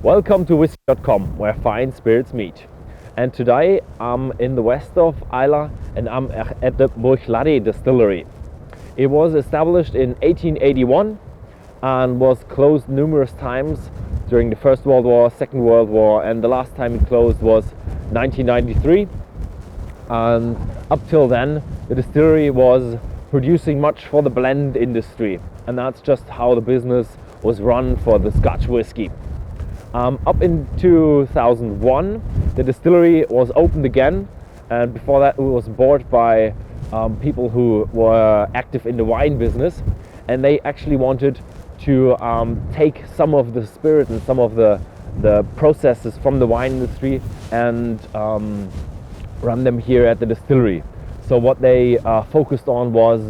Welcome to Whisky.com, where fine spirits meet. And today I'm in the west of Islay and I'm at the Bruichladdich Distillery. It was established in 1881 and was closed numerous times during the First World War, Second World War, and the last time it closed was 1993. And up till then, the distillery was producing much for the blend industry, and that's just how the business was run for the Scotch whisky. Up in 2001, the distillery was opened again, and before that it was bought by people who were active in the wine business, and they actually wanted to take some of the spirit and some of the processes from the wine industry and run them here at the distillery. So what they focused on was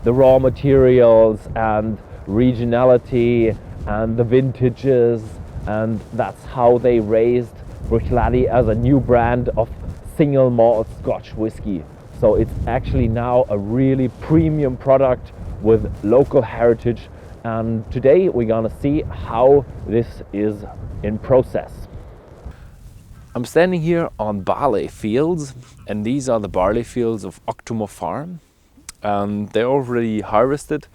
the raw materials and regionality and the vintages, and that's how they raised Bruichladdich as a new brand of single malt Scotch whisky. So it's actually now a really premium product with local heritage, and today we're gonna see how this is in process. I'm standing here on barley fields, and these are the barley fields of Octomoe farm, and they're already harvested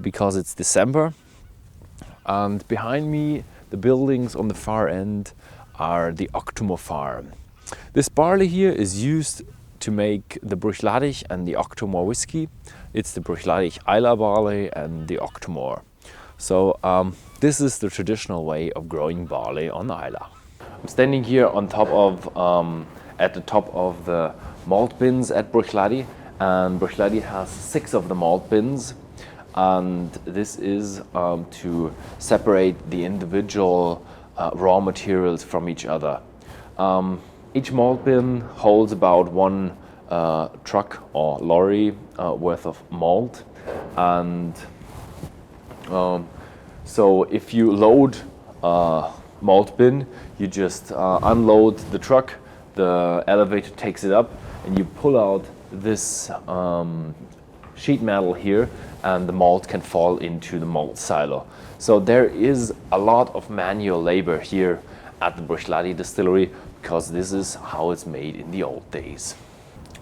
because it's December. And behind me, the buildings on the far end are the Octomoe farm. This barley here is used to make the Bruichladdich and the Octomoe whiskey. It's the Bruichladdich Islay barley and the Octomoe. So this is the traditional way of growing barley on Islay. I'm standing here on top of, at the top of the malt bins at Bruichladdich, and Bruichladdich has 6 of the malt bins. And this is to separate the individual raw materials from each other. Each malt bin holds about 1 truck or lorry worth of malt, and so if you load a malt bin, you just unload the truck, the elevator takes it up, and you pull out this sheet metal here, and the malt can fall into the malt silo. So there is a lot of manual labor here at the Bruichladdich Distillery, because this is how it's made in the old days.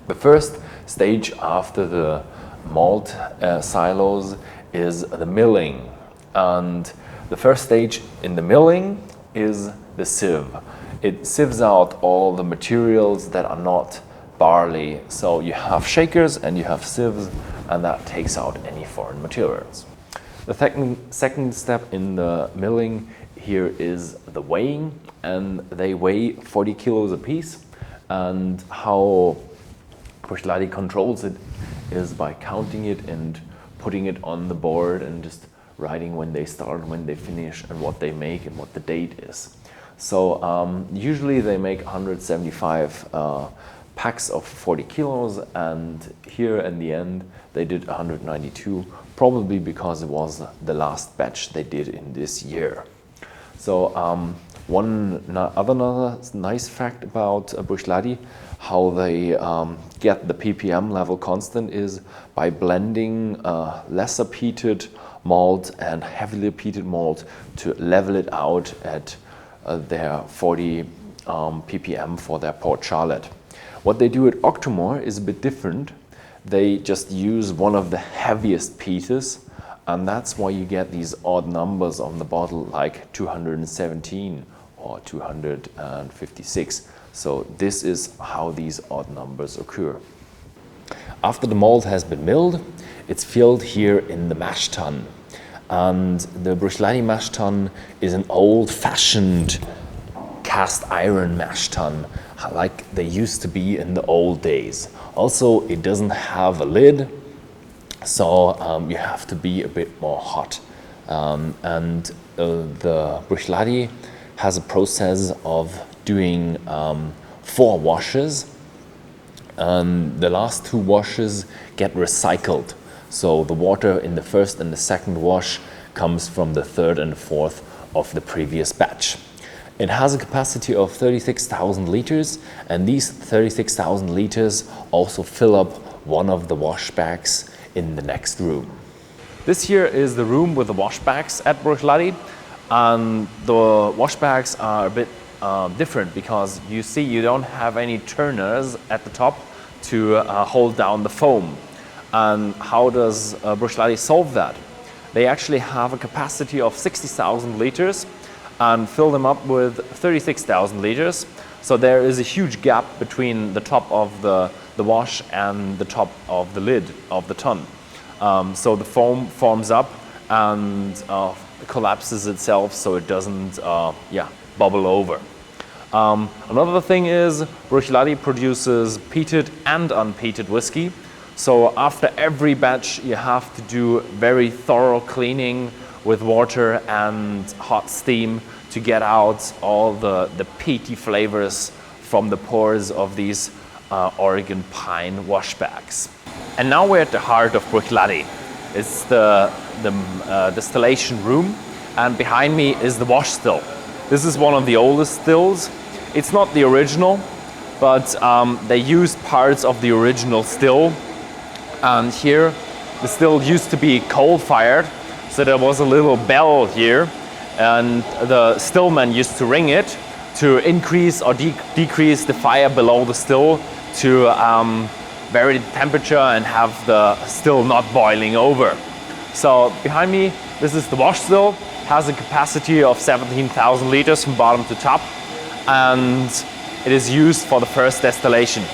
The first stage after the malt silos is the milling, and the first stage in the milling is the sieve. It sieves out all the materials that are not barley. So you have shakers and you have sieves, and that takes out any foreign materials. The second step in the milling here is the weighing, and they weigh 40 kilos a piece. And how Bruichladdich controls it is by counting it and putting it on the board and just writing when they start, when they finish, and what they make and what the date is. So usually they make 175 packs of 40 kilos, and here in the end they did 192, probably because it was the last batch they did in this year. So another nice fact about Bruichladdich, how they get the ppm level constant, is by blending lesser peated malt and heavily peated malt to level it out at their 40 ppm for their Port Charlotte. What they do at Octomoe is a bit different. They just use one of the heaviest peats, and that's why you get these odd numbers on the bottle, like 217 or 256. So this is how these odd numbers occur. After the malt has been milled, it's filled here in the mash tun. And the Bruichladdich mash tun is an old-fashioned cast iron mash tun, like they used to be in the old days. Also, it doesn't have a lid, so you have to be a bit more hot. The Bruichladdich has a process of doing 4 washes, and the last 2 washes get recycled. So the water in the first and the second wash comes from the third and the fourth of the previous batch. It has a capacity of 36,000 liters, and these 36,000 liters also fill up one of the wash bags in the next room. This here is the room with the wash bags at Bruichladdich. And the wash bags are a bit different because you see you don't have any turners at the top to hold down the foam. And how does Bruichladdich solve that? They actually have a capacity of 60,000 liters and fill them up with 36,000 liters. So there is a huge gap between the top of the wash and the top of the lid of the tun. So the foam forms up and collapses itself so it doesn't bubble over. Another thing is Bruichladdich produces peated and unpeated whiskey. So after every batch you have to do very thorough cleaning with water and hot steam to get out all the peaty flavors from the pores of these Oregon pine wash bags. And now we're at the heart of Bruichladdich. It's the distillation room, and behind me is the wash still. This is one of the oldest stills. It's not the original, but they used parts of the original still. And here, the still used to be coal-fired, so there was a little bell here, and the stillman used to ring it to increase or decrease the fire below the still to vary the temperature and have the still not boiling over. So behind me, this is the wash still. Has a capacity of 17,000 liters from bottom to top, and it is used for the first distillation.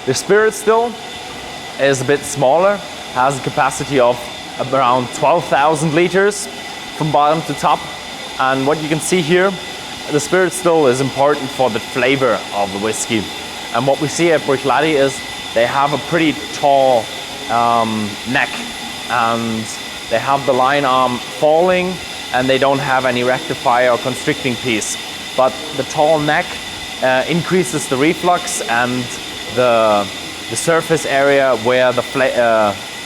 The spirit still is a bit smaller, has a capacity of around 12,000 liters from bottom to top. And what you can see here, the spirit still is important for the flavor of the whiskey. And what we see at Bruichladdich is they have a pretty tall neck, and they have the line arm falling, and they don't have any rectifier or constricting piece. But the tall neck increases the reflux and the surface area where the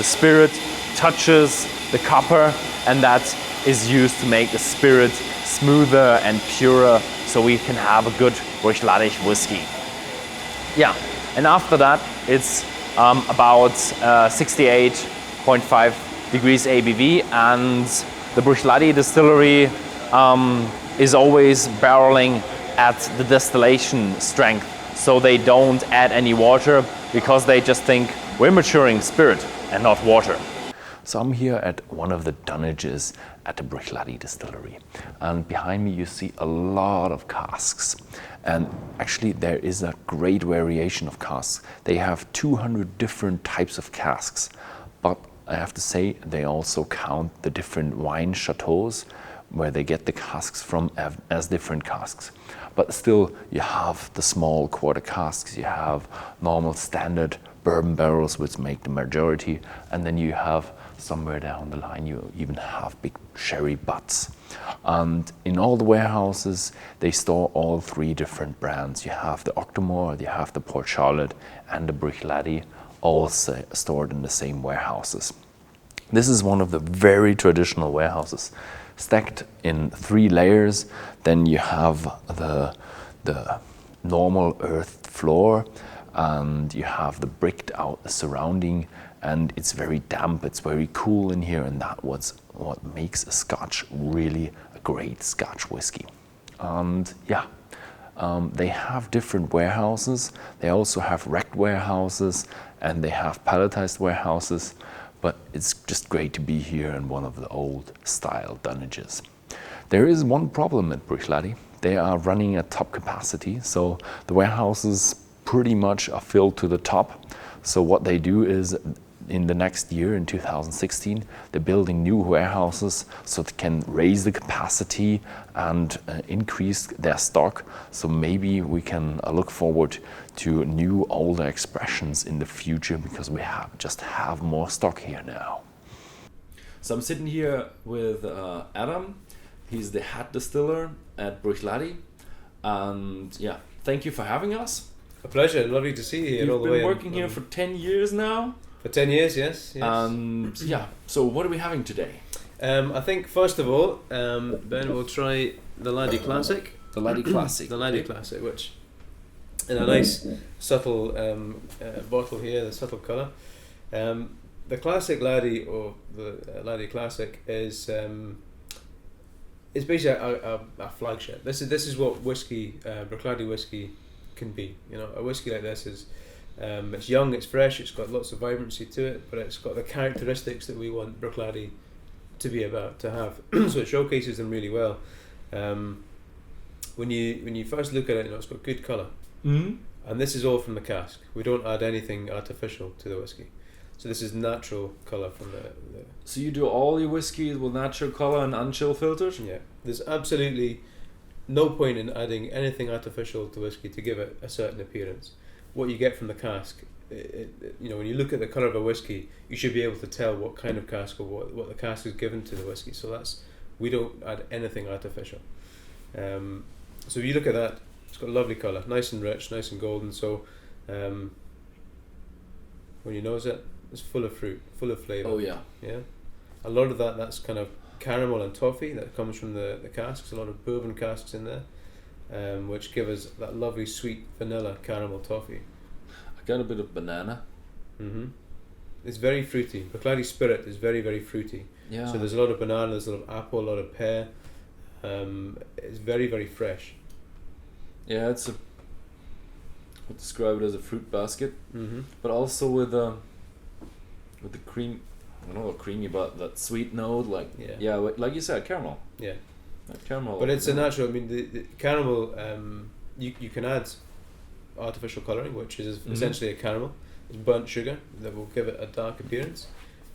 spirit touches the copper, and that is used to make the spirit smoother and purer, so we can have a good Bruichladdich whiskey. Yeah, and after that it's about 68.5 degrees ABV, and the Bruichladdich Distillery is always barreling at the distillation strength, so they don't add any water because they just think we're maturing spirit and not water. So I'm here at one of the dunnages at the Bruichladdich Distillery, and behind me you see a lot of casks, and actually there is a great variation of casks. They have 200 different types of casks, but I have to say they also count the different wine chateaus where they get the casks from as different casks. But still, you have the small quarter casks, you have normal standard bourbon barrels, which make the majority, and then you have somewhere down the line you even have big sherry butts. And in all the warehouses they store all three different brands. You have the Octomoe, you have the Port Charlotte, and the Bruichladdich, all stored in the same warehouses. This is one of the very traditional warehouses, stacked in 3 layers. Then you have the normal earth floor, and you have the bricked out surrounding, and it's very damp, it's very cool in here, and that's what makes a Scotch really a great Scotch whiskey. And yeah, they have different warehouses. They also have wrecked warehouses, and they have palletized warehouses, but it's just great to be here in one of the old style dunnages. There is one problem at Bruichladdich. They are running at top capacity, so the warehouses pretty much are filled to the top. So what they do is, in the next year, in 2016, they're building new warehouses so they can raise the capacity and increase their stock. So maybe we can look forward to new older expressions in the future, because we just have more stock here now. So I'm sitting here with Adam. He's the head distiller at Bruichladdich, and yeah, thank you for having us. A pleasure, lovely to see you here. You've been working here for 10 years now. For 10 years, yes. And yeah, so what are we having today? I think first of all, Ben will try the Laddie Classic. The Laddie Classic. The Laddie Classic, which in a nice subtle bottle here, the subtle colour. The Classic Laddie, or the Laddie Classic, is it's basically a flagship. This is what whiskey, Bruichladdich whiskey, can be. You know, a whiskey like this is, it's young, it's fresh, it's got lots of vibrancy to it, but it's got the characteristics that we want Bruichladdich to be about, to have. So it showcases them really well. When you first look at it, you know, it's got good colour. Mm-hmm. And this is all from the cask. We don't add anything artificial to the whiskey. So this is natural colour from the So you do all your whiskies with natural colour and unchill filters? yeah. There's absolutely no point in adding anything artificial to whiskey to give it a certain appearance. What you get from the cask, you know, when you look at the colour of a whiskey, you should be able to tell what kind of cask or what the cask is given to the whiskey. So we don't add anything artificial. So if you look at that, it's got a lovely colour, nice and rich, nice and golden. So when you nose it, it's full of fruit, full of flavour. Oh yeah. Yeah, a lot of that's kind of caramel and toffee that comes from the casks. A lot of bourbon casks in there, which give us that lovely sweet vanilla caramel toffee. I got a bit of banana. Mm-hmm. It's very fruity. Bruichladdich Spirit is very, very fruity. Yeah. So there's a lot of banana, there's a lot of apple, a lot of pear. It's very, very fresh. Yeah, I would describe it as a fruit basket, Mm-hmm. but also with the cream. I don't know, creamy, but that sweet note, like you said, caramel. Yeah. Like caramel. But it's a natural. I mean, the caramel. You can add artificial colouring, which is essentially a caramel. It's burnt sugar that will give it a dark appearance.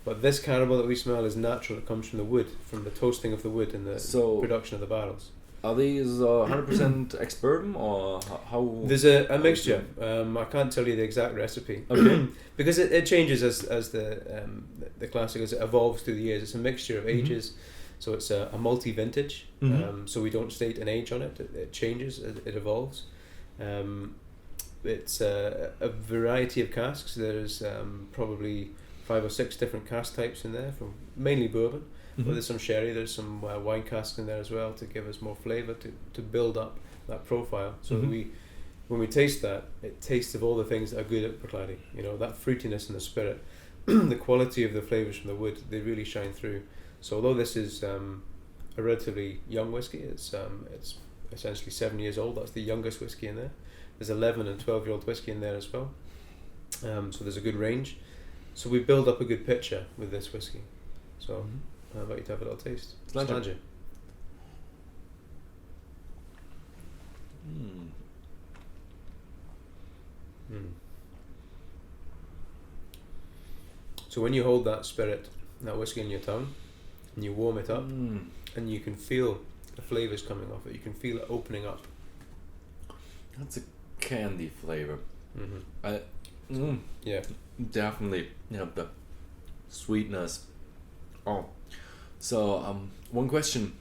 But this caramel that we smell is natural. It comes from the wood, from the toasting of the wood and the production of the barrels. Are these 100% ex-bourbon or how? There's a mixture. I can't tell you the exact recipe. Okay. Because it changes as the classic, as it evolves through the years. It's a mixture of ages. So it's a multi-vintage. So we don't state an age on it. It changes, it evolves. It's a variety of casks. There's probably 5 or 6 different cask types in there, from mainly bourbon. But there's some sherry, there's some wine casks in there as well to give us more flavour, to build up that profile. So that when we taste that, it tastes of all the things that are good at Bruichladdich. You know, that fruitiness and the spirit, the quality of the flavours from the wood, they really shine through. So although this is a relatively young whiskey, it's essentially 7 years old. That's the youngest whiskey in there. There's 11 and 12-year-old whiskey in there as well. So there's a good range. So we build up a good picture with this whiskey. So I'd like you to have a little taste. Pleasure. So when you hold that spirit, that whiskey in your tongue, and you warm it up, and you can feel the flavours coming off it, you can feel it opening up. That's a candy flavour. Yeah. Definitely, the sweetness. Oh, so one question.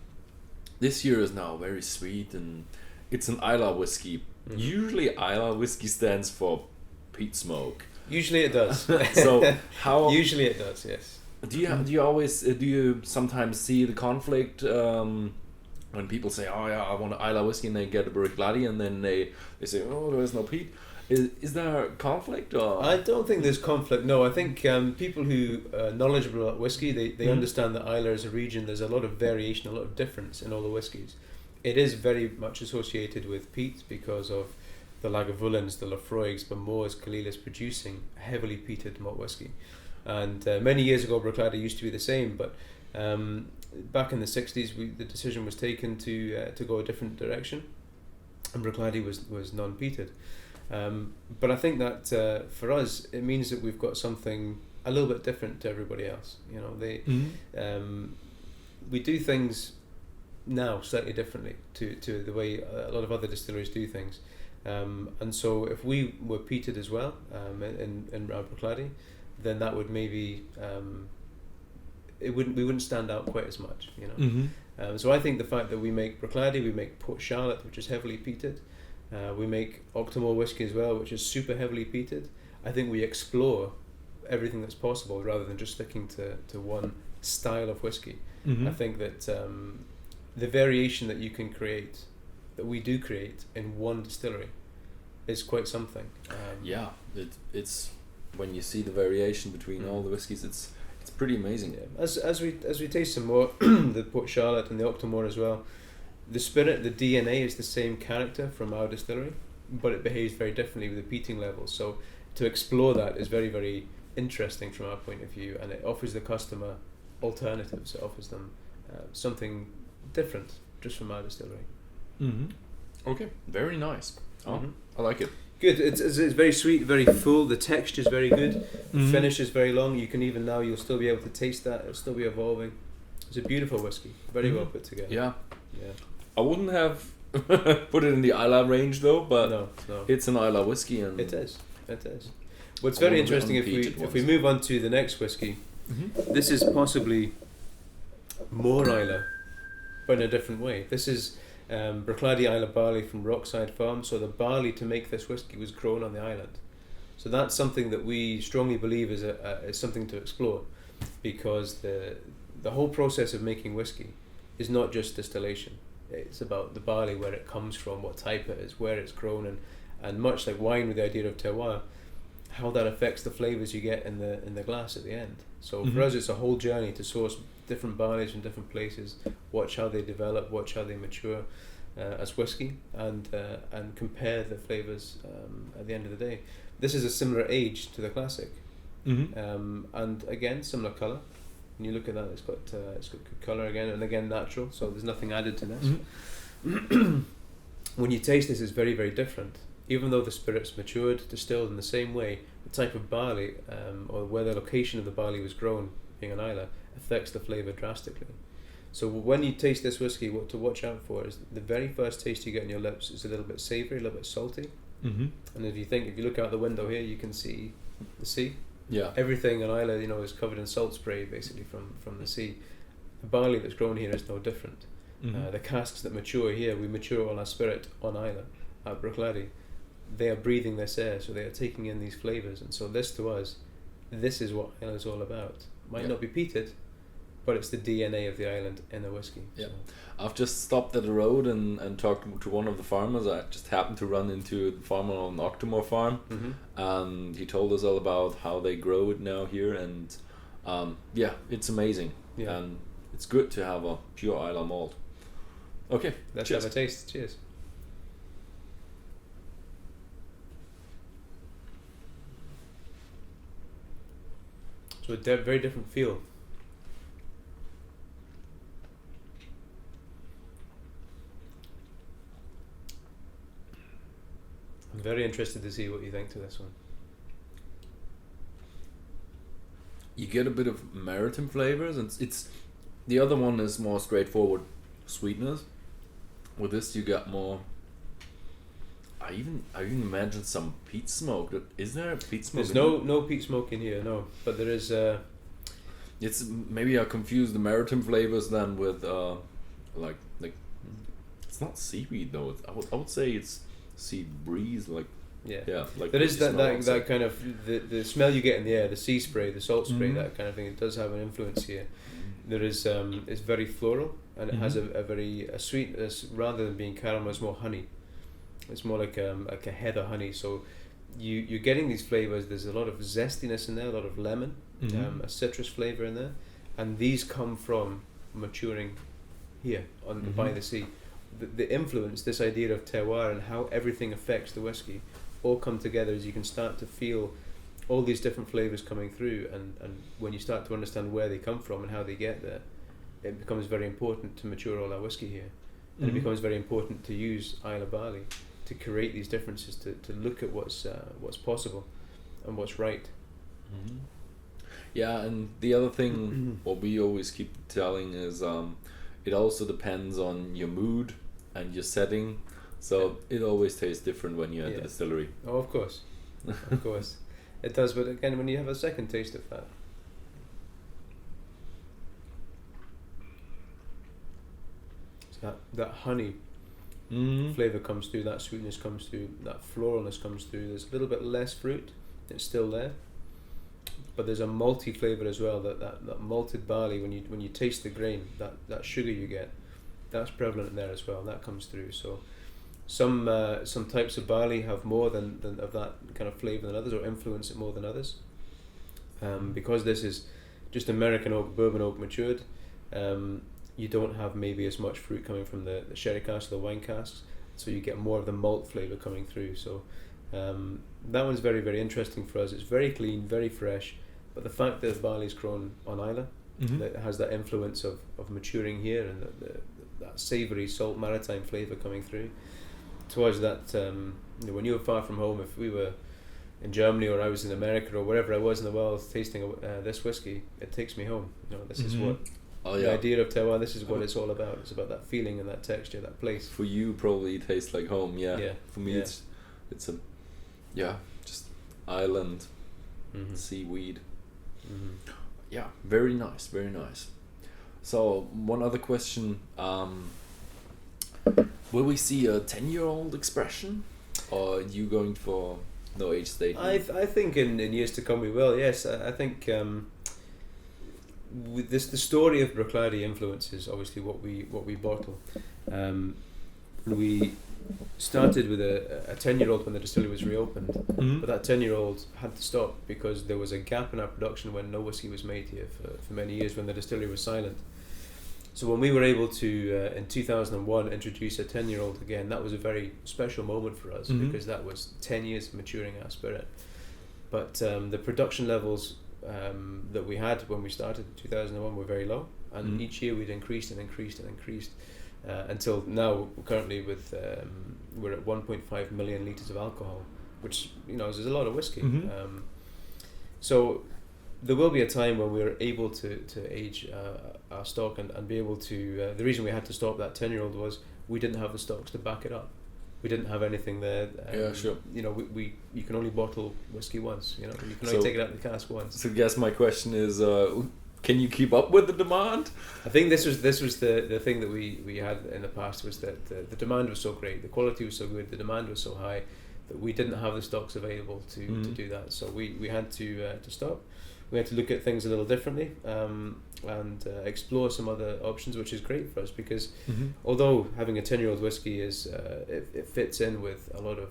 This year is now very sweet, and it's an Islay whiskey. Usually, Islay whiskey stands for peat smoke. Usually it does. So how? Usually it does. Yes. Do you sometimes see the conflict when people say, oh yeah, I want an Islay whiskey, and they get a Bruichladdich, and then they say, oh, there's no peat. Is there conflict or? I don't think there's conflict. No, I think people who are knowledgeable about whiskey, they understand that Islay is a region. There's a lot of variation, a lot of difference in all the whiskies. It is very much associated with peat because of the Lagavulins, the Laphroaigs, Benmows, Kalilas producing heavily peated malt whiskey. And many years ago, Bruichladdich used to be the same, but back in the 60s, the decision was taken to go a different direction, and Bruichladdich was non-peated. But I think that for us, it means that we've got something a little bit different to everybody else. You know, we do things now slightly differently to the way a lot of other distilleries do things. And so if we were peated as well in Bruichladdich, then that would maybe we wouldn't stand out quite as much. You know, so I think the fact that we make Bruichladdich, we make Port Charlotte, which is heavily peated. We make Octomoe whiskey as well, which is super heavily peated. I think we explore everything that's possible rather than just sticking to one style of whiskey. I think that the variation that you can create, that we do create in one distillery, is quite something. It's when you see the variation between all the whiskies, it's It's pretty amazing. Yeah. As we taste some more, the Port Charlotte and the Octomoe as well, the spirit, the DNA is the same character from our distillery, but it behaves very differently with the peating levels. So to explore that is very, very interesting from our point of view, and it offers the customer alternatives. It offers them something different just from our distillery. Okay, very nice. Mhm. I like it. Good. It's very sweet, very full. The texture is very good. The finish is very long. You can even now, you'll still be able to taste that. It'll still be evolving. It's a beautiful whiskey. Very well put together. Yeah. Yeah. I wouldn't have put it in the Isla range though, but No. it's an Isla whiskey, and It is. It is. What's I very want the interesting if unpeated we ones. move on to the next whiskey, this is possibly more Isla, but in a different way. This is Bruichladdich Isla barley from Rockside Farm. So the barley to make this whiskey was grown on the island. So that's something that we strongly believe is something to explore, because the whole process of making whiskey is not just distillation. It's about the barley, where it comes from, what type it is, where it's grown, and much like wine with the idea of terroir, how that affects the flavours you get in the glass at the end. So for us, it's a whole journey to source different barleys from different places, watch how they develop, watch how they mature as whiskey, and compare the flavours at the end of the day. This is a similar age to the classic, and again similar colour. When you look at that, it's got good colour again, and again natural. So there's nothing added to this. When you taste this, it's very, very different. Even though the spirit's matured, distilled in the same way, the type of barley or where the location of the barley was grown, being an Isla, affects the flavour drastically. So when you taste this whiskey, what to watch out for is the very first taste you get in your lips is a little bit savoury, a little bit salty. And if you look out the window here, you can see the sea. yeah, Everything in Isla, is covered in salt spray, basically from the sea. The barley that's grown here is no different. The casks that mature here, we mature all our spirit on Isla at Bruichladdich. They are breathing this air, so they are taking in these flavours, and so this to us, this is what Isla is all about. Might not be peated, but it's the DNA of the island in the whiskey. Yeah. So. I've just stopped at the road and talked to one of the farmers. I just happened to run into the farmer on Octomoe farm, and he told us all about how they grow it now here, and it's amazing. Yeah. And it's good to have a pure Isla malt. Okay, Let's cheers. have a taste. Cheers. So a very different feel. I'm very interested to see what you think to this one. You get a bit of maritime flavors, and it's the other one is more straightforward sweetness. With this, you got more. I even imagine some peat smoke. Is there a peat smoke? There's no peat smoke in here, no. But there is. It's maybe I confuse the maritime flavors then with like it's not seaweed though. I would say it's sea breeze, like Yeah. like There is what you smell that outside. kind of the smell you get in the air, the sea spray, the salt spray, that kind of thing. It does have an influence here. There is it's very floral, and it has a sweetness rather than being caramel. It's more honey. It's more like a heather honey. So you're getting these flavors. There's a lot of zestiness in there, a lot of lemon, a citrus flavor in there, and these come from maturing here by the sea. The influence, this idea of terroir and how everything affects the whiskey, all come together as you can start to feel all these different flavors coming through, and when you start to understand where they come from and how they get there, it becomes very important to mature all our whiskey here, and it becomes very important to use Isla barley to create these differences, to look at what's possible and what's right. Yeah, and the other thing what we always keep telling is it also depends on your mood and your setting, so it always tastes different when you're at the distillery. Oh, of course. Of course. It does, but again, when you have a second taste of that, so that honey flavour comes through, that sweetness comes through, that floralness comes through. There's a little bit less fruit, it's still there, but there's a malty flavour as well. That malted barley, when you taste the grain, that sugar you get, that's prevalent in there as well. That comes through. So some types of barley have more than of that kind of flavour than others, or influence it more than others. Because this is just American oak, bourbon oak matured. You don't have maybe as much fruit coming from the sherry casks or the wine casks, so you get more of the malt flavour coming through. So that one's very, very interesting for us. It's very clean, very fresh, but the fact that barley's grown on Islay, that has that influence of maturing here and that savoury salt maritime flavour coming through. To us, that when you were far from home, if we were in Germany or I was in America or wherever I was in the world tasting this whiskey, it takes me home. This is what the idea of terroir. This is what it's all about. It's about that feeling and that texture, that place. For you, probably it tastes like home. Yeah. For me, it's a just island, seaweed. Yeah, very nice, very nice. So one other question: will we see a 10-year-old expression, or are you going for no age statement? I think in years to come we will. Yes, I think with the story of Bruichladdich influences obviously what we bottle. We started with a 10-year-old when the distillery was reopened, but that 10-year-old had to stop because there was a gap in our production when no whiskey was made here for many years when the distillery was silent. So when we were able to, in 2001, introduce a 10-year-old again, that was a very special moment for us because that was 10 years of maturing our spirit. But the production levels that we had when we started in 2001 were very low, and each year we'd increased and increased and increased until now. Currently, we're at 1.5 million litres of alcohol, which is a lot of whiskey. So there will be a time when we're able to age our stock and be able to. The reason we had to stop that 10-year-old was we didn't have the stocks to back it up. We didn't have anything there. Sure. You can only bottle whiskey once. You can only take it out of the cask once. So, I guess my question is, can you keep up with the demand? I think this was the thing that we had in the past, was that the demand was so great, the quality was so good, the demand was so high that we didn't have the stocks available to do that. So we had to stop. We had to look at things a little differently and explore some other options, which is great for us because although having a 10-year-old whiskey is it fits in with a lot of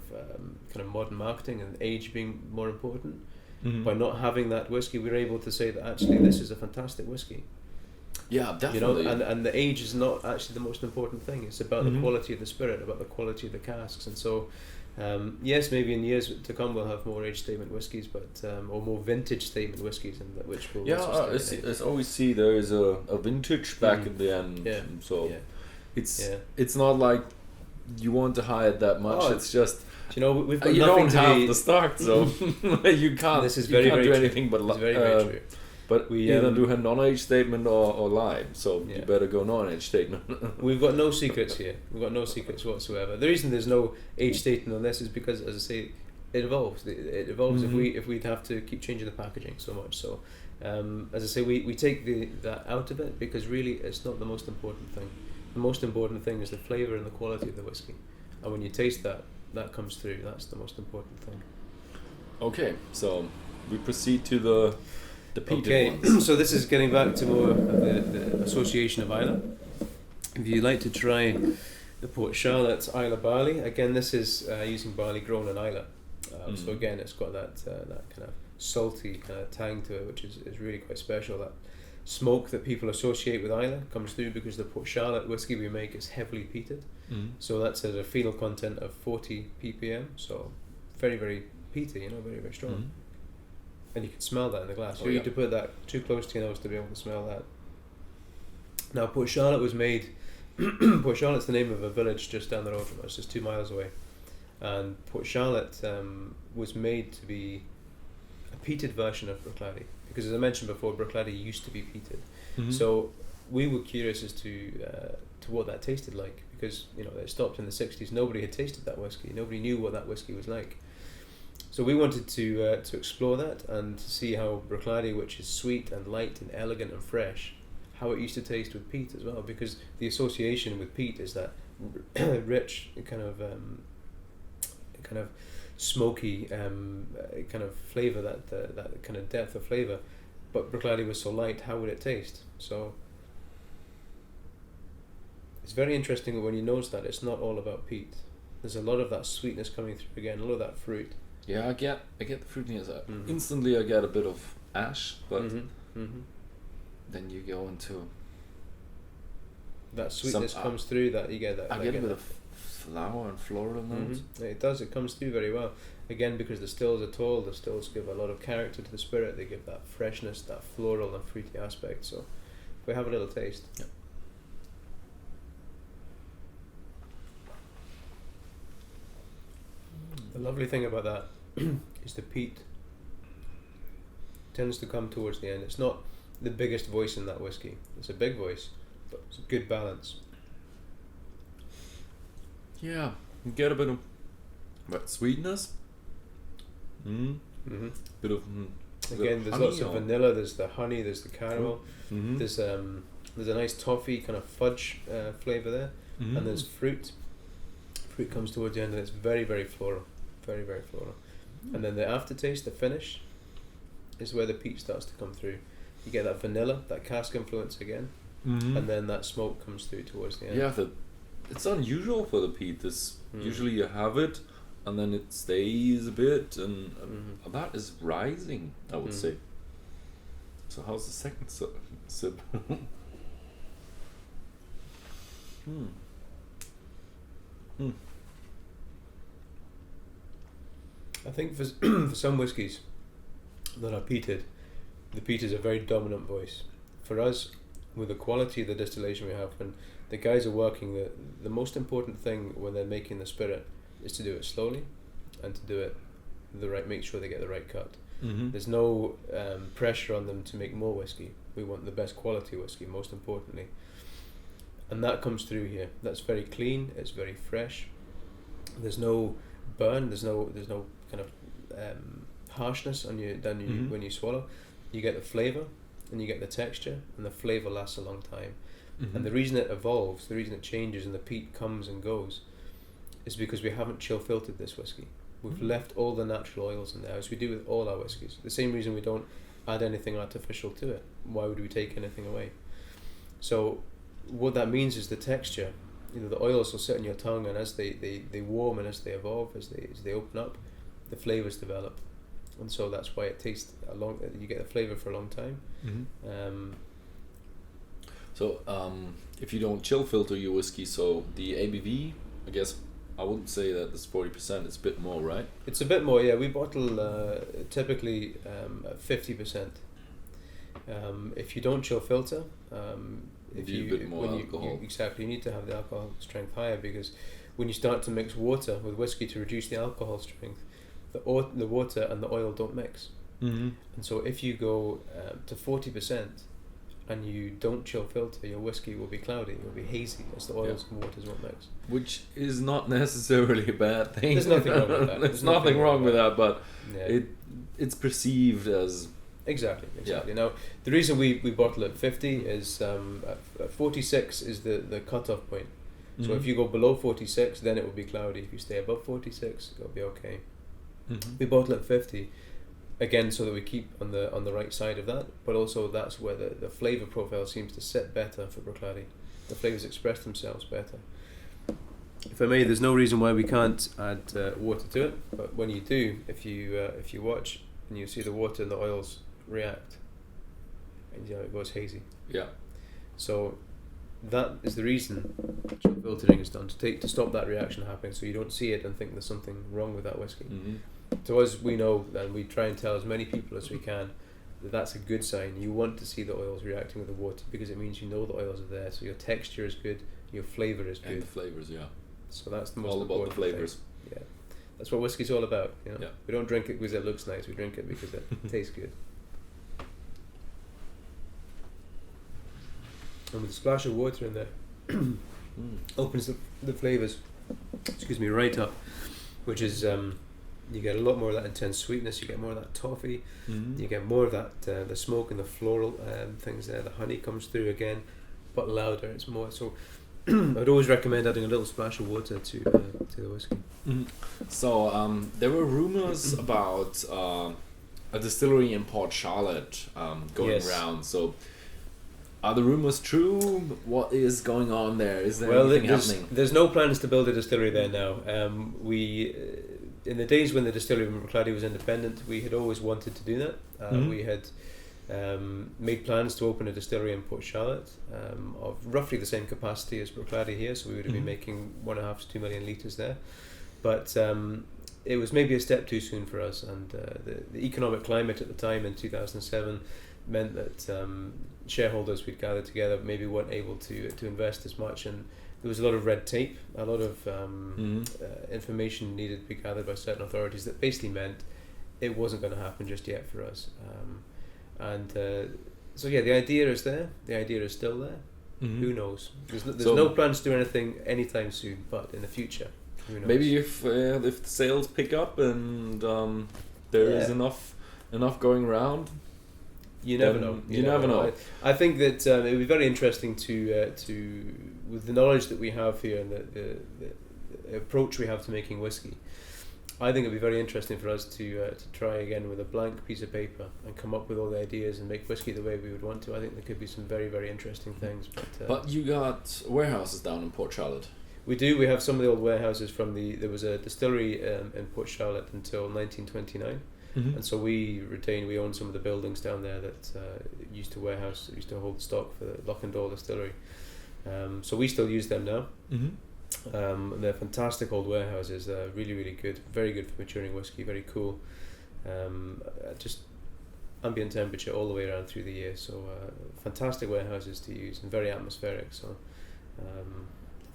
kind of modern marketing and age being more important, by not having that whiskey, we're able to say that actually this is a fantastic whiskey. Yeah, definitely. And the age is not actually the most important thing. It's about the quality of the spirit, about the quality of the casks, and so. Yes, maybe in years to come we'll have more age statement whiskies, but or more vintage statement whiskies, and which will I always see there is a vintage back in the end. So it's not like you want to hide that much. It's just we've got you nothing don't have the stock, so you can't. This is you can't do true. anything but it's very true. But we either do a non-age statement or lime, so you better go non-age statement. We've got no secrets here. We've got no secrets whatsoever. The reason there's no age statement on this is because, as I say, it evolves. It evolves if we'd have to keep changing the packaging so much. So, as I say, we take that out of it because really it's not the most important thing. The most important thing is the flavour and the quality of the whiskey. And when you taste that comes through. That's the most important thing. Okay, so we proceed to the peated ones. So this is getting back to more of the association of Islay. If you'd like to try the Port Charlotte Islay barley, again this is using barley grown in Islay. So again it's got that kind of salty kind of tang to it, which is really quite special. That smoke that people associate with Islay comes through because the Port Charlotte whiskey we make is heavily peated. So that's at a phenol content of 40 ppm, so very, very peaty, very, very strong. And you can smell that in the glass. You need to put that too close to your nose to be able to smell that. Now, Port Charlotte was made. Port Charlotte's the name of a village just down the road from us, just 2 miles away. And Port Charlotte was made to be a peated version of Bruichladdich, because as I mentioned before, Bruichladdich used to be peated. So we were curious as to what that tasted like, because it stopped in the 60s. Nobody had tasted that whiskey. Nobody knew what that whiskey was like. So we wanted to explore that and see how Bruichladdich, which is sweet and light and elegant and fresh, how it used to taste with peat as well, because the association with peat is that rich kind of smoky kind of flavour, that kind of depth of flavour. But Bruichladdich was so light, how would it taste? So it's very interesting when you notice that it's not all about peat. There's a lot of that sweetness coming through again, a lot of that fruit. Yeah, I get the fruitiness. Instantly I get a bit of ash, but then you go into that sweetness comes through. That you get that. I get a bit of flower and floral notes. It does. It comes through very well. Again, because the stills are tall, the stills give a lot of character to the spirit. They give that freshness, that floral and fruity aspect. So, we have a little taste. Yep. The lovely thing about that is the peat tends to come towards the end. It's not the biggest voice in that whiskey. It's a big voice, but it's a good balance. Yeah, you get a bit of sweetness. Bit of again. There's lots of vanilla. There's the honey. There's the caramel. There's a nice toffee kind of fudge flavor there, and there's fruit. Fruit comes towards the end, and it's very, very floral, very, very floral. And then the aftertaste, the finish, is where the peat starts to come through. You get that vanilla, that cask influence again, and then that smoke comes through towards the end. Yeah, it's unusual for the peat. Usually you have it, and then it stays a bit, and that is rising, I would say. So how's the second sip? I think for some whiskies that are peated, the peat is a very dominant voice. For us, with the quality of the distillation we have, when the guys are working, the most important thing when they're making the spirit is to do it slowly and to do it make sure they get the right cut. There's no pressure on them to make more whiskey. We want the best quality whiskey, most importantly, and that comes through here. That's very clean. It's very fresh. There's no burn. There's no kind of harshness on you when you swallow. You get the flavor and you get the texture, and the flavor lasts a long time. And the reason it evolves, the reason it changes, and the peat comes and goes, is because we haven't chill filtered this whiskey. We've left all the natural oils in there, as we do with all our whiskies. The same reason we don't add anything artificial to it. Why would we take anything away? So what that means is the texture. The oils will sit in your tongue, and as they warm and as they evolve, as they open up, the flavors develop. And so that's why it tastes you get the flavor for a long time. So if you don't chill filter your whiskey, so the ABV, I guess I wouldn't say that it's 40%, it's a bit more, right? It's a bit more, yeah. We bottle typically at 50%. If you don't chill filter, if you a bit more alcohol. Exactly, you need to have the alcohol strength higher, because when you start to mix water with whiskey to reduce the alcohol strength, the water and the oil don't mix. And so if you go to 40% and you don't chill filter, your whiskey will be cloudy, it will be hazy, as the oils and waters won't mix. Which is not necessarily a bad thing. There's nothing wrong with that. There's nothing wrong with that, but it's perceived as... Exactly. Now, the reason we bottle at 50 is 46 is the cut-off point. So if you go below 46, then it will be cloudy. If you stay above 46, it'll be okay. We bottle at 50, again, so that we keep on the right side of that, but also that's where the flavour profile seems to sit better for Bruichladdich. The flavours express themselves better. If I may, there's no reason why we can't add water to it, but when you do, if you watch and you see the water and the oils react, and it goes hazy. Yeah. So that is the reason chill filtering is done, to stop that reaction happening, so you don't see it and think there's something wrong with that whiskey. To us, we know, and we try and tell as many people as we can, that that's a good sign. You want to see the oils reacting with the water, because it means you know the oils are there, so your texture is good, your flavour is good. And the flavours, yeah. So that's the most all important about the flavours. Yeah. That's what whiskey's all about. Yeah. We don't drink it because it looks nice, we drink it because it tastes good. And with a splash of water in there, opens the flavours, right up, which is, you get a lot more of that intense sweetness, you get more of that toffee, you get more of that, the smoke and the floral things there, the honey comes through again, but louder, it's more, so I'd always recommend adding a little splash of water to the whiskey. So there were rumours about a distillery in Port Charlotte going around, so are the rumours true? What is going on there? Is there anything happening? There's no plans to build a distillery there now. We, in the days when the distillery in Bruichladdich was independent, we had always wanted to do that. We had Made plans to open a distillery in Port Charlotte of roughly the same capacity as Bruichladdich here, so we would have been making 1.5 to 2 million litres there. But it was maybe a step too soon for us, and the economic climate at the time in 2007 meant that shareholders we'd gathered together maybe weren't able to invest as much, and there was a lot of red tape, a lot of information needed to be gathered by certain authorities that basically meant it wasn't going to happen just yet for us. So yeah, the idea is there. The idea is still there. Who knows? There's no plans to do anything anytime soon, but in the future, who knows? Maybe if the sales pick up and there is enough going around. You never know. You never know. I think that it would be very interesting to with the knowledge that we have here and the approach we have to making whiskey. I think it'd be very interesting for us to try again with a blank piece of paper and come up with all the ideas and make whiskey the way we would want to. I think there could be some very, very interesting things. But you got warehouses down in Port Charlotte. We do. We have some of the old warehouses from there was a distillery in Port Charlotte until 1929. And so we own some of the buildings down there that used to hold stock for the Loch-and-Dole distillery. So we still use them now. They're fantastic old warehouses. Really, really good. Very good for maturing whiskey. Very cool. Just ambient temperature all the way around through the year. So fantastic warehouses to use and very atmospheric. So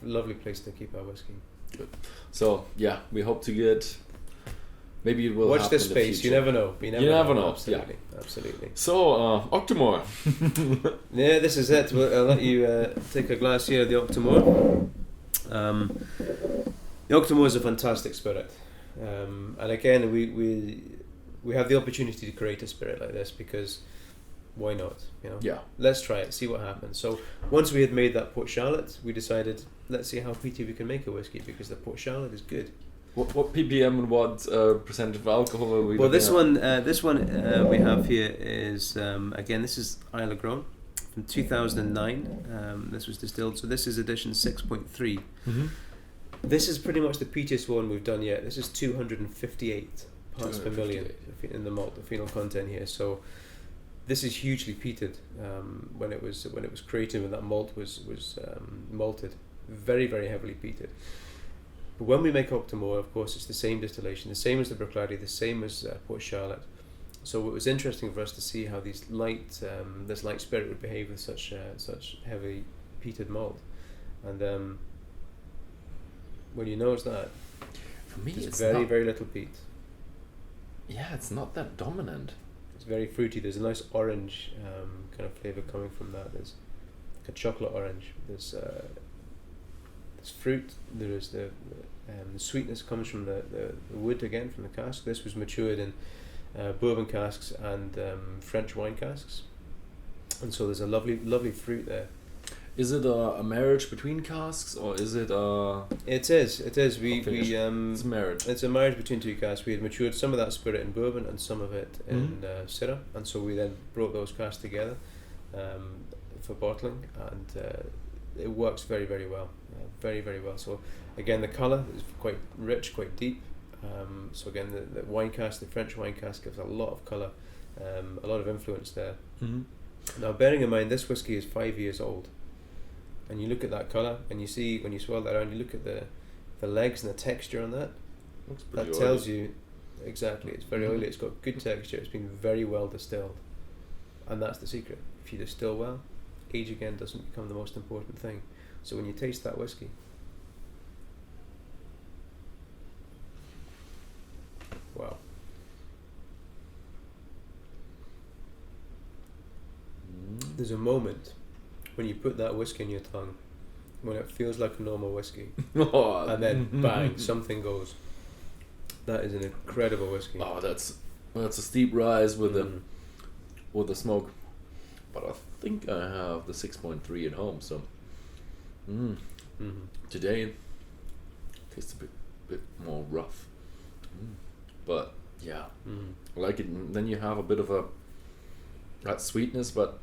lovely place to keep our whiskey. Good. So yeah, we hope to get. Maybe it will watch this in the space. future. You never know. You never know. Absolutely, absolutely. So Octomoe. Yeah, this is it. I'll let you take a glass here of the Octomoe. The Octomoe is a fantastic spirit, and again we have the opportunity to create a spirit like this because why not? You know. Yeah. Let's try it. See what happens. So once we had made that Port Charlotte, we decided let's see how peaty we can make a whiskey because the Port Charlotte is good. What ppm and what percentage of alcohol are we? Well, this one we have here is again this is Islay grown from 2009. This was distilled, so this is edition 6.3. This is pretty much the peatiest one we've done yet. This is 258 parts per million in the malt, the phenol content here. So this is hugely peated when it was created, when that malt was malted, very, very heavily peated. But when we make Octomoe, of course, it's the same distillation, the same as the Bruichladdich, the same as Port Charlotte. So it was interesting for us to see how this light spirit would behave with such heavy peated malt. And when you notice that, for me, it's very, not, very little peat. Yeah, it's not that dominant. It's very fruity. There's a nice orange kind of flavour coming from that. There's like a chocolate orange. There's fruit. There is the sweetness comes from the wood again from the cask. This was matured in bourbon casks and French wine casks, and so there's a lovely fruit there. Is it a marriage between casks or is it a? It is. It's a marriage. It's a marriage between two casks. We had matured some of that spirit in bourbon and some of it in Syrah, and so we then brought those casks together for bottling, and it works very, very well. Very, very well. So again, the colour is quite rich, quite deep. So again, the wine cask, the French wine cask, gives a lot of colour, a lot of influence there. Now, bearing in mind, this whiskey is 5 years old, and you look at that colour, and you see when you swirl that around, you look at the legs and the texture on that. That tells you exactly. It's very oily. It's got good texture. It's been very well distilled, and that's the secret. If you distill well, age again doesn't become the most important thing. So when you taste that whiskey, wow. There's a moment when you put that whiskey in your tongue when it feels like a normal whiskey and then bang, something goes. That is an incredible whiskey. Oh, that's a steep rise with the smoke, but I think I have the 6.3 at home, so today it tastes a bit more rough, but yeah, I like it. And then you have a bit of that sweetness, but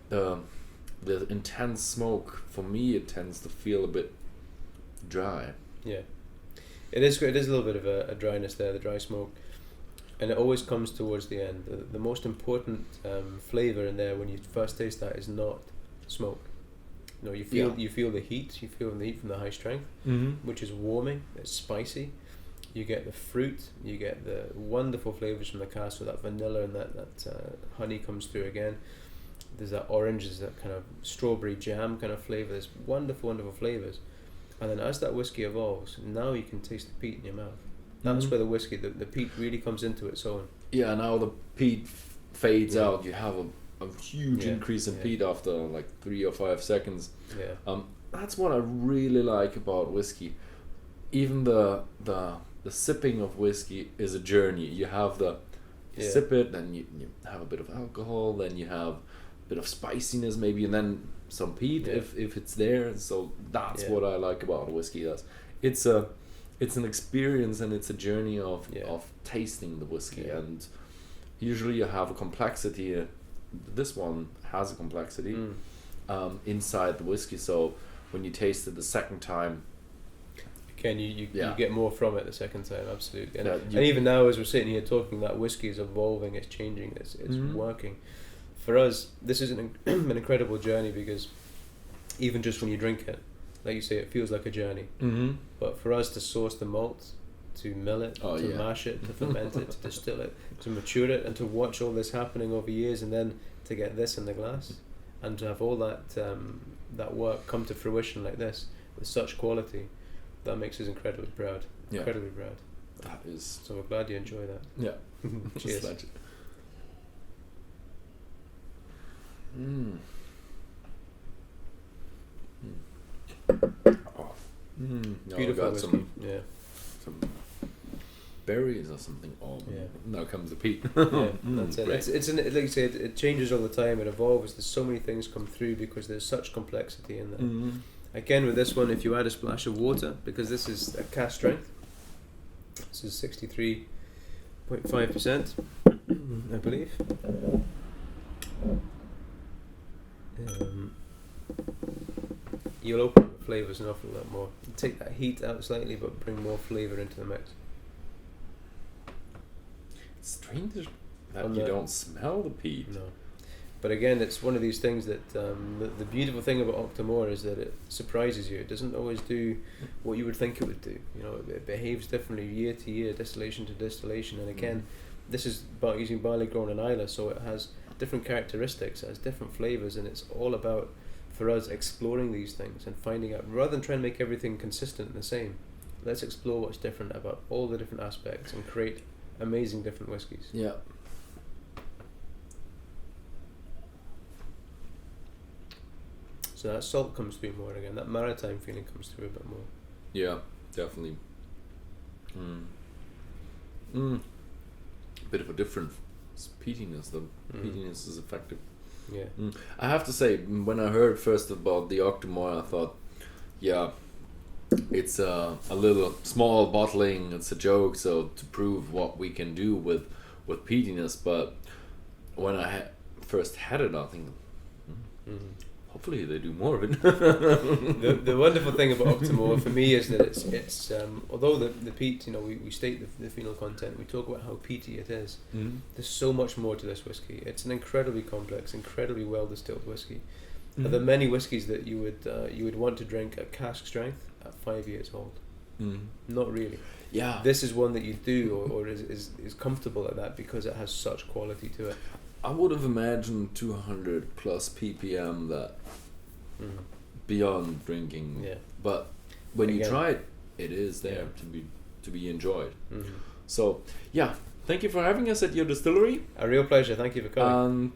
the intense smoke, for me, it tends to feel a bit dry. Yeah, it is a little bit of a dryness there, the dry smoke. And it always comes towards the end. The most important flavour in there when you first taste that is not smoke. No, you feel the heat. You feel the heat from the high strength, which is warming. It's spicy. You get the fruit. You get the wonderful flavours from the cask. So that vanilla and that honey comes through again. There's that orange. There's that kind of strawberry jam kind of flavour. There's wonderful, wonderful flavours. And then as that whiskey evolves, now you can taste the peat in your mouth. That's where the whiskey, the peat really comes into its own. Yeah, now the peat fades out. You have a huge increase in peat after like 3 or 5 seconds. Yeah. That's what I really like about whiskey. Even the sipping of whiskey is a journey. You have you sip it, then you have a bit of alcohol, then you have a bit of spiciness maybe, and then some peat if it's there. So that's what I like about whiskey. It's an experience and it's a journey of tasting the whiskey, and usually you have a complexity. This one has a complexity inside the whiskey, so when you taste it the second time, again you get more from it the second time, absolutely. And even now as we're sitting here talking, that whiskey is evolving, it's changing, it's working. For us, this is an incredible journey, because even just when you drink it, like you say, it feels like a journey. But for us to source the malt, to mill it, to mash it, to ferment it, to distill it, to mature it, and to watch all this happening over years, and then to get this in the glass, and to have all that work come to fruition like this with such quality, that makes us incredibly proud. Incredibly proud. That is. So we're glad you enjoy that. Yeah. Cheers. Beautiful whiskey. Some berries or something. Now comes the peat. That's it. It's like you said, it changes all the time. It evolves. There's so many things come through because there's such complexity in there. Again, with this one, if you add a splash of water, because this is a cask strength, this is 63.5%, I believe. You'll open the flavours an awful lot more. Take that heat out slightly, but bring more flavour into the mix. It's strange that you don't smell the peat. No. But again, it's one of these things that the beautiful thing about Octomoe is that it surprises you. It doesn't always do what you would think it would do. You know, it behaves differently year to year, distillation to distillation. And again, this is about using barley grown in Islay, so it has different characteristics, it has different flavours, and it's all about, for us, exploring these things and finding out, rather than trying to make everything consistent and the same, let's explore what's different about all the different aspects and create amazing different whiskies. Yeah. So that salt comes through more again, that maritime feeling comes through a bit more. Yeah, definitely. Bit of a different peatiness. The peatiness is effective. Yeah. I have to say, when I heard first about the Octomoe, I thought, it's a little small bottling, it's a joke, so to prove what we can do with peatiness. But when I first had it, I think, hopefully they do more of it. the wonderful thing about Octomoe for me is that it's although the peat, you know, we state the phenol content, we talk about how peaty it is. There's so much more to this whiskey. It's an incredibly complex, incredibly well distilled whiskey. Are there many whiskies that you would want to drink at cask strength at 5 years old? Not really. Yeah. This is one that you do or is comfortable at that because it has such quality to it. I would have imagined 200 plus ppm that beyond drinking, but when you try it, it is there to be enjoyed. So thank you for having us at your distillery. A real pleasure. Thank you for coming.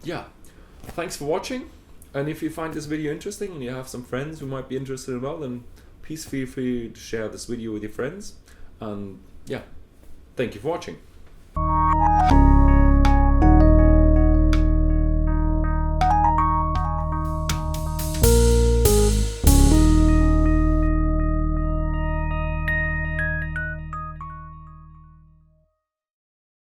Thanks for watching. And if you find this video interesting and you have some friends who might be interested as well, then please feel free to share this video with your friends. And thank you for watching.